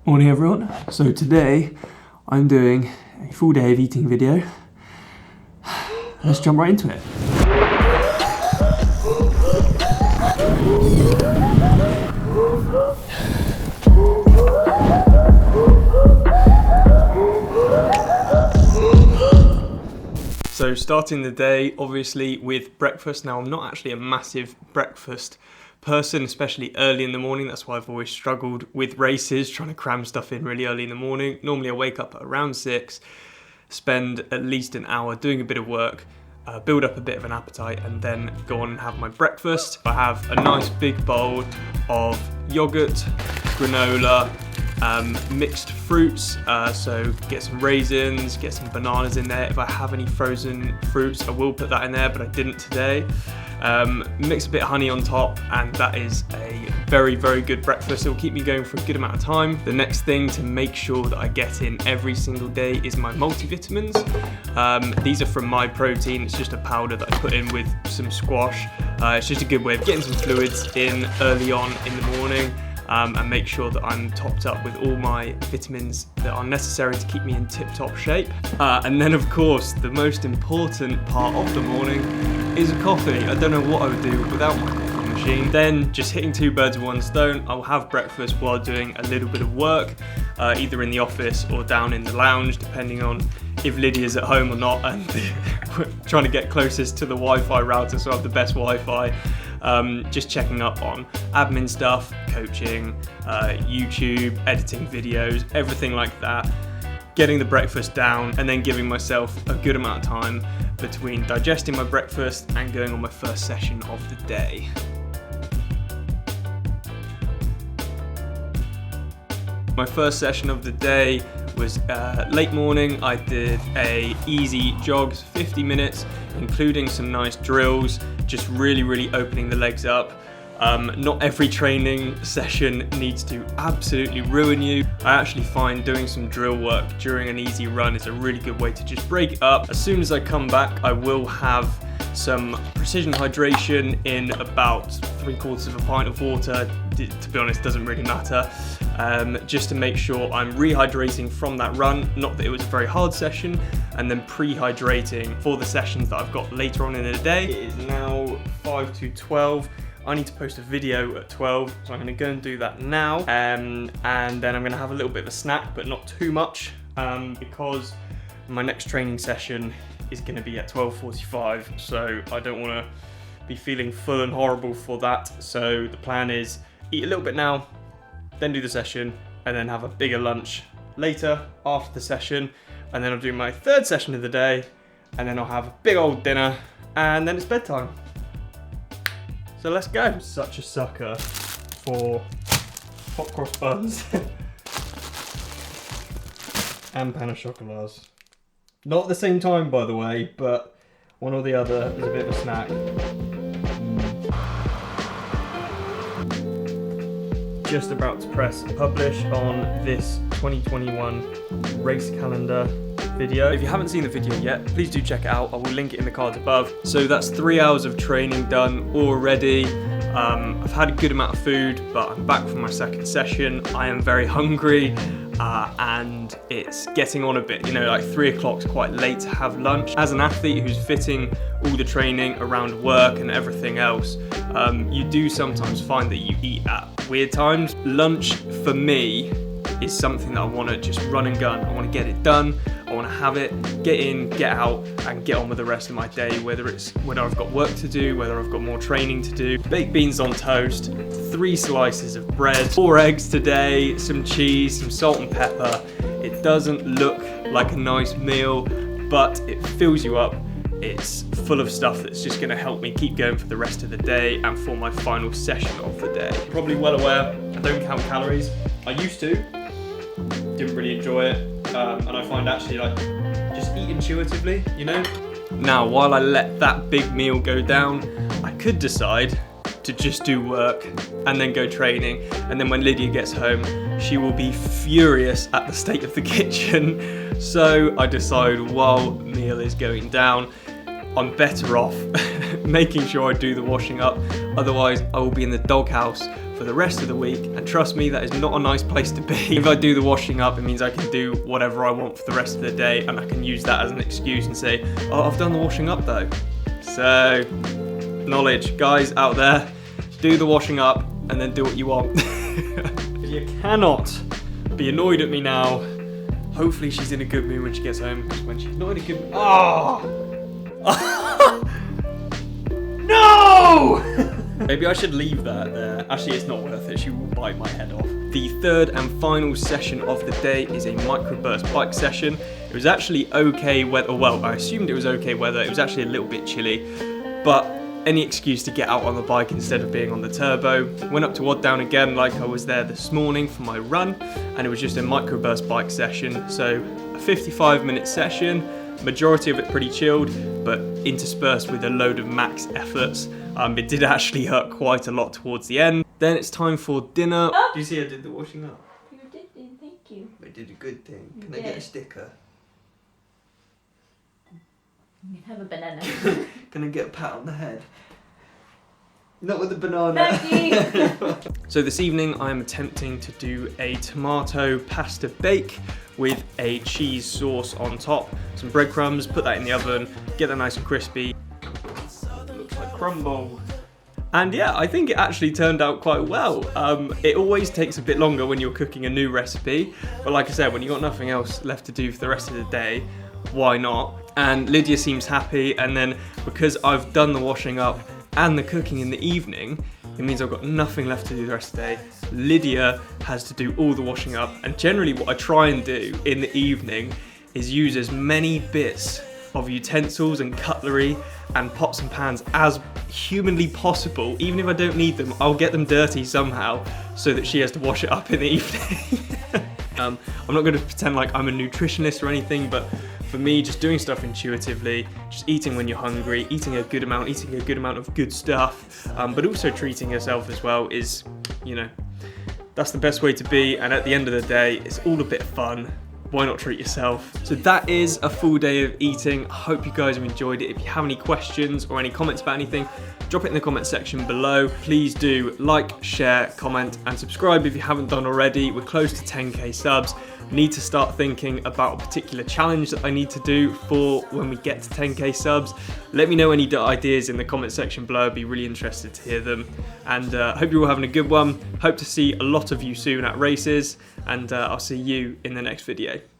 Morning everyone. So today I'm doing a full day of eating video. Let's jump right into it. So starting the day obviously with breakfast. Now I'm not actually a massive breakfast person, especially early in the morning. That's why I've always struggled with races, trying to cram stuff in really early in the morning. Normally I wake up at around 6, spend at least an hour doing a bit of work, build up a bit of an appetite, and then go on and have my breakfast. I have a nice big bowl of yogurt, granola, mixed fruits, so get some raisins, get some bananas in there. If I have any frozen fruits, I will put that in there, but I didn't today. Mix a bit of honey on top, and that is a very, very good breakfast. It will keep me going for a good amount of time. The next thing to make sure that I get in every single day is my multivitamins. These are from My Protein. It's just a powder that I put in with some squash. It's just a good way of getting some fluids in early on in the morning. And make sure that I'm topped up with all my vitamins that are necessary to keep me in tip-top shape. And then of course, the most important part of the morning is a coffee. I don't know what I would do without my coffee machine. Then just hitting two birds with one stone, I'll have breakfast while doing a little bit of work, either in the office or down in the lounge, depending on if Lydia's at home or not, and trying to get closest to the Wi-Fi router so I have the best Wi-Fi. Just checking up on admin stuff, coaching, YouTube, editing videos, everything like that. Getting the breakfast down and then giving myself a good amount of time between digesting my breakfast and going on my first session of the day. My first session of the day was late morning. I did a easy jogs, 50 minutes, including some nice drills, just really opening the legs up. Not every training session needs to absolutely ruin you. I actually find doing some drill work during an easy run is a really good way to just break it up. As soon as I come back, I will have some precision hydration in about 3/4 of a pint of water. To be honest, doesn't really matter. Just to make sure I'm rehydrating from that run, not that it was a very hard session, and then pre-hydrating for the sessions that I've got later on in the day. It is now 5 to 12. I need to post a video at 12, so I'm gonna go and do that now. And then I'm gonna have a little bit of a snack, but not too much, because my next training session is gonna be at 12:45, so I don't wanna be feeling full and horrible for that. So the plan is eat a little bit now, then do the session, and then have a bigger lunch later after the session, and then I'll do my third session of the day, and then I'll have a big old dinner, and then it's bedtime. So let's go. I'm such a sucker for hot cross buns and pain au chocolat. Not at the same time, by the way, but one or the other is a bit of a snack. Just about to press publish on this 2021 race calendar video. If you haven't seen the video yet, please do check it out. I will link it in the cards above. So that's 3 hours of training done already. I've had a good amount of food, but I'm back from my second session. I am very hungry, and it's getting on a bit. You know, like 3 o'clock's quite late to have lunch. As an athlete who's fitting all the training around work and everything else, you do sometimes find that you eat at weird times. Lunch for me is something that I want to just run and gun. I want to get it done. I want to have it, get in, get out, and get on with the rest of my day, whether I've got work to do, whether I've got more training to do. Baked beans on toast, 3 slices of bread, 4 eggs today, some cheese, some salt and pepper. It doesn't look like a nice meal, but it fills you up. It's full of stuff that's just going to help me keep going for the rest of the day and for my final session of the day. Probably well aware, I don't count calories. I used to, didn't really enjoy it, and I find actually like just eat intuitively, you know? Now, while I let that big meal go down, I could decide to just do work and then go training, and then when Lydia gets home, she will be furious at the state of the kitchen. So I decide while meal is going down, I'm better off making sure I do the washing up. Otherwise, I will be in the doghouse for the rest of the week, and trust me, that is not a nice place to be. If I do the washing up, it means I can do whatever I want for the rest of the day, and I can use that as an excuse and say, oh, I've done the washing up though. So, knowledge, guys out there, do the washing up and then do what you want. You cannot be annoyed at me now. Hopefully she's in a good mood when she gets home, because when she's not in a good mood, no! Maybe I should leave that there. Actually, it's not worth it. She will bite my head off. The third and final session of the day is a microburst bike session. It was actually okay weather. Well, I assumed it was okay weather. It was actually a little bit chilly, but any excuse to get out on the bike instead of being on the turbo. Went up to Odd Down again like I was there this morning for my run, and it was just a microburst bike session. So a 55-minute session, majority of it pretty chilled, but interspersed with a load of max efforts. It did actually hurt quite a lot towards the end. Then it's time for dinner. Oh. Do you see I did the washing up? You did, thank you. I did a good thing. Can You I get a did. sticker? You can have a banana. Can I get a pat on the head? Not with the banana. Thank you. So this evening I'm attempting to do a tomato pasta bake with a cheese sauce on top. Some breadcrumbs, put that in the oven, get that nice and crispy. Looks like crumble. And yeah, I think it actually turned out quite well. It always takes a bit longer when you're cooking a new recipe, but like I said, when you've got nothing else left to do for the rest of the day, why not? And Lydia seems happy, and then because I've done the washing up and the cooking in the evening, it means I've got nothing left to do the rest of the day. Lydia has to do all the washing up, and generally what I try and do in the evening is use as many bits of utensils and cutlery and pots and pans as humanly possible. Even if I don't need them, I'll get them dirty somehow so that she has to wash it up in the evening. I'm not going to pretend like I'm a nutritionist or anything, but for me, just doing stuff intuitively, just eating when you're hungry, eating a good amount of good stuff, but also treating yourself as well is, you know, that's the best way to be. And at the end of the day, it's all a bit of fun. Why not treat yourself? So that is a full day of eating. I hope you guys have enjoyed it. If you have any questions or any comments about anything, drop it in the comment section below. Please do like, share, comment, and subscribe if you haven't done already. We're close to 10k subs. Need to start thinking about a particular challenge that I need to do for when we get to 10k subs. Let me know any ideas in the comment section below. I'd be really interested to hear them. And hope you're all having a good one. Hope to see a lot of you soon at races, and I'll see you in the next video.